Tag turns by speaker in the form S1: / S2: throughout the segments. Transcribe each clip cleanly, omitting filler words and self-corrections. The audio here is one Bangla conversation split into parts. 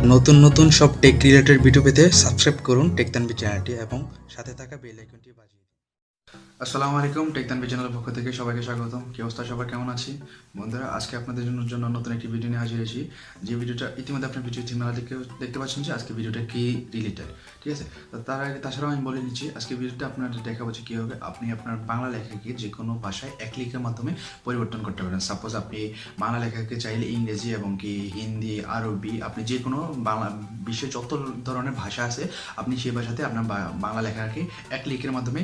S1: নতুন নতুন সব টেক রিলেটেড ভিডিও পেতে সাবস্ক্রাইব করুন টেক তানভীর চ্যানেলটি এবং সাথে থাকা বেল আইকনটি বাজিয়ে দিন। আসসালামু আলাইকুম, টেক তানভীর চ্যানেলের পক্ষ থেকে সবাইকে স্বাগতম। কি অবস্থা সবার, কেমন আছি বন্ধুরা? আজকে আপনাদের জন্য নতুন একটি ভিডিও নিয়ে হাজির হয়েছি। যে ভিডিওটা ইতিমধ্যে আপনার ভিডিও থিমেলা দেখতে পাচ্ছেন যে আজকে ভিডিওটা কি রিলেটেড, ঠিক আছে? তো তার আগে তাছাড়াও আমি বলে নিচ্ছি, আজকে ভিডিওটা আপনাদের দেখাবো যে কীভাবে আপনি আপনার বাংলা লেখাকে যে কোনো ভাষায় এক ক্লিকের মাধ্যমে পরিবর্তন করতে পারেন। সাপোজ আপনি বাংলা লেখাকে চাইলে ইংরেজি এবং কি হিন্দি, আরবি, আপনি যে কোনো বাংলা বিশ্বের যত ধরনের ভাষা আছে আপনি সেই ভাষাতে আপনার বাংলা লেখাকে এক ক্লিকের মাধ্যমে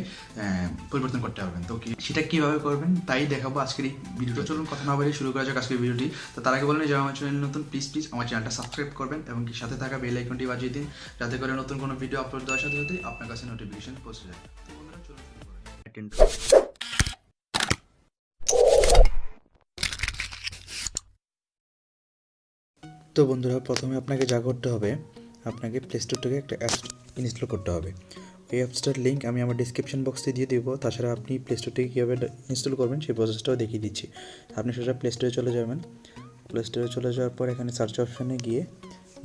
S1: পরিবর্তন করতে পারবেন। তো সেটা কীভাবে করবেন তাই দেখাবো আজকের এই ভিডিওটা। চলুন কথা না বাড়িয়ে শুরু করা যাক আজকের ভিডিওটি। তো তার আগে বলেন, যারা আমার চ্যানেল নতুন, প্লিজ আমার চ্যানেলটা সাবস্ক্রাইব করবেন এবং কি সাথে থাকা বেল আইকনটি বাজিয়ে দিন, যাতে করে নতুন কোনো ভিডিও আপলোড দেওয়ার সাথে সাথে আপনার কাছে নোটিফিকেশন পৌঁছে যায়। তো বন্ধুরা চলুন শুরু করা যাক। তো বন্ধুরা, প্রথমে আপনাকে যা করতে হবে, আপনাকে প্লে স্টোর থেকে একটা অ্যাপস ইনস্টল করতে হবে। এই অ্যাপসটার লিঙ্ক আমি আমার ডিসক্রিপশন বক্সে দিয়ে দেবো। তাছাড়া আপনি প্লে স্টোর থেকে কীভাবে ইনস্টল করবেন সেই প্রসেসটাও দেখিয়ে দিচ্ছি। আপনি সোজা প্লে স্টোরে চলে যাবেন। প্লে স্টোরে চলে যাওয়ার পর এখানে সার্চ অপশানে গিয়ে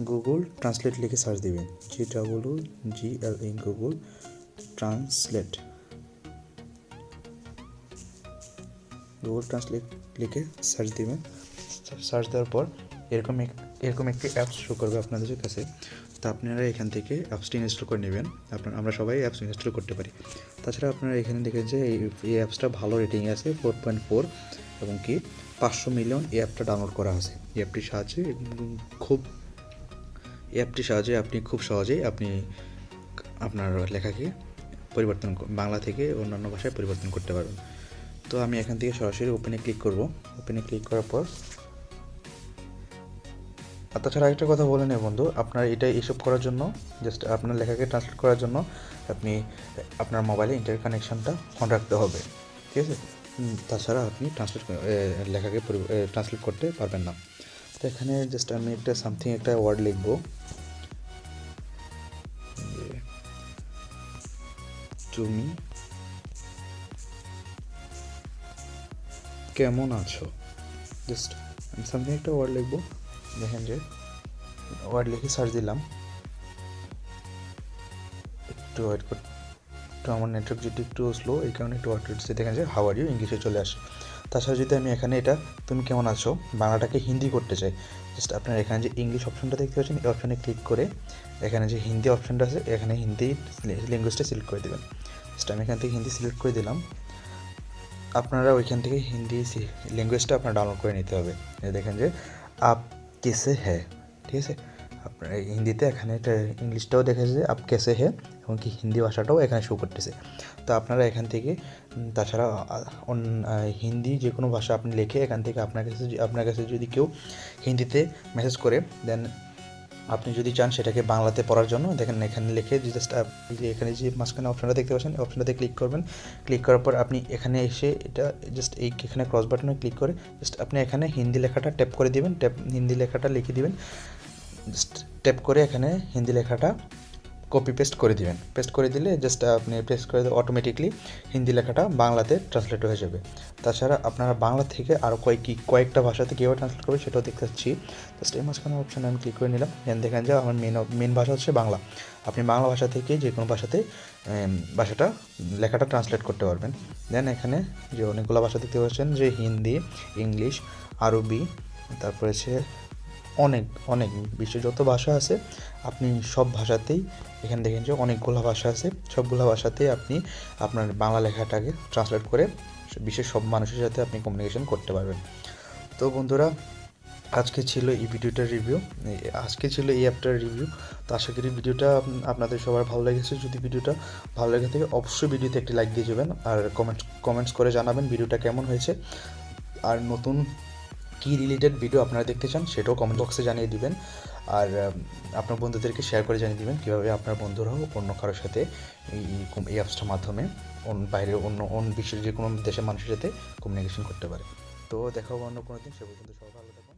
S1: গুগল ট্রান্সলেট লিখে সার্চ দেবেন, GWGLE, Google translate. Google translate লিখে সার্চ দেবেন। সার্চ দেওয়ার পর এরকম একটি অ্যাপস শো করবে আপনাদের কাছে। তো আপনারা এখান থেকে অ্যাপসটি ইনস্টল করে নেবেন। আমরা সবাই অ্যাপস ইনস্টল করতে পারি। তাছাড়া আপনারা এখানে দেখেন যে এই অ্যাপসটা ভালো রেটিং আছে 4.4 এবং কি 500 মিলিয়ন এই অ্যাপটা ডাউনলোড করা আছে। এই অ্যাপটির সাহায্যে আপনি খুব সহজেই আপনার লেখাকে বাংলা থেকে অন্যান্য ভাষায় পরিবর্তন করতে পারবেন। তো আমি এখান থেকে সরাসরি ওপেনে ক্লিক করব। ওপেনে ক্লিক করার পর তাছাড়া একটা কথা বলে নেই বন্ধু, আপনার এইসব করার জন্য, জাস্ট আপনার লেখাকে ট্রান্সলেট করার জন্য আপনি আপনার মোবাইলে ইন্টারনেট কানেকশানটা অন রাখতে হবে, ঠিক আছে? তাছাড়া আপনি লেখাকে ট্রান্সলেট করতে পারবেন না। তো এখানে জাস্ট আমি একটা ওয়ার্ড লিখব, তুমি কেমন আছো। জাস্ট আমি সামথিং একটা ওয়ার্ড লিখব। দেখেন যে ওয়ার্ড লিখে সার্চ দিলাম। একটু ওয়েট করতে, আমার নেটওয়ার্ক যেটি একটু স্লো, এই কারণে একটু ওয়ার্ড লিখছে। দেখেন যে হাউ আর ইউ ইংলিশে চলে আসে। তাছাড়া যদি আমি এখানে তুমি কেমন আছো বাংলাটাকে হিন্দি করতে চাই, জাস্ট আপনার এখানে যে ইংলিশ অপশনটা দেখতে পাচ্ছেন, এই অপশানে ক্লিক করে এখানে যে হিন্দি অপশানটা আছে, এখানে হিন্দি ল্যাঙ্গুয়েজটা সিলেক্ট করে দেবেন। জাস্ট আমি এখান থেকে হিন্দি সিলেক্ট করে দিলাম। আপনারা ওইখান থেকে হিন্দি ল্যাঙ্গুয়েজটা আপনার ডাউনলোড করে নিতে হবে। দেখেন যে আপ কেসে হ্যাঁ, ঠিক আছে? আপনার হিন্দিতে এখানে ইংলিশটাও দেখা যায় যে আপ কেসে হ্যাঁ, এবং কি হিন্দি ভাষাটাও এখানে শো করতেছে। তো আপনারা এখান থেকে তাছাড়া হিন্দি যে কোনো ভাষা আপনি লিখে এখান থেকে আপনার কাছে যদি কেউ হিন্দিতে মেসেজ করে, দেন আপনি যদি চান সেটাকে বাংলাতে পড়ার জন্য, দেখেন এখানে লিখে জাস্ট এখানে যে মাঝখানে অপশানটা দেখতে পাচ্ছেন, অপশানটাতে ক্লিক করবেন। ক্লিক করার পর আপনি এখানে এসে জাস্ট এখানে ক্রস বাটনে ক্লিক করে জাস্ট আপনি এখানে হিন্দি লেখাটা ট্যাপ করে দিবেন। হিন্দি লেখাটা লিখে দিবেন। জাস্ট ট্যাপ করে এখানে হিন্দি লেখাটা কপি পেস্ট করে দিবেন। পেস্ট করে দিলে জাস্ট আপনি পেস্ট করে দিলে অটোমেটিকলি হিন্দি লেখাটা বাংলাতে ট্রান্সলেট হয়ে যাবে। তাছাড়া আপনারা বাংলা থেকে আরও কয়েকটা ভাষাতে কীভাবে ট্রান্সলেট করবে সেটাও দেখতে পাচ্ছি। জাস্ট এই মাঝখানে অপশানে আমি ক্লিক করে নিলাম। দেখেন যে আমার মেন ভাষা হচ্ছে বাংলা। আপনি বাংলা ভাষা থেকে যে কোনো ভাষাতে লেখাটা ট্রান্সলেট করতে পারবেন। দেন এখানে যে অনেকগুলো ভাষা দেখতে পাচ্ছেন, যে হিন্দি, ইংলিশ, আরবি, তারপরে হচ্ছে অনেক বিশ্বের যত ভাষা আছে আপনি সব ভাষাতেই, এখানে দেখেন যে অনেকগুলো ভাষা আছে, সবগুলো ভাষাতেই আপনি আপনার বাংলা লেখাটাকে ট্রান্সলেট করে বিশ্বের সব মানুষের সাথে আপনি কমিউনিকেশন করতে পারবেন। তো বন্ধুরা, আজকে ছিল এই অ্যাপটার রিভিউ। তো আশা করি ভিডিওটা আপনাদের সবার ভালো লেগেছে। যদি ভিডিওটা ভালো লেগে থাকে অবশ্যই ভিডিওতে একটি লাইক দিয়ে যাবেন, আর কমেন্টস করে জানাবেন ভিডিওটা কেমন হয়েছে, আর নতুন কী রিলেটেড ভিডিও আপনারা দেখতে চান সেটাও কমেন্ট বক্সে জানিয়ে দিবেন। আর আপনার বন্ধুদেরকে শেয়ার করে জানিয়ে দিবেন কীভাবে আপনার বন্ধুরাও অন্য কারোর সাথে এই অ্যাপসটার মাধ্যমে বাইরের অন্য বিশ্বের যে কোনো দেশের মানুষের সাথে কমিউনিকেশন করতে পারে। তো দেখা হবে অন্য কোনো দিন। সে পর্যন্ত সবাই ভালো থাকবেন।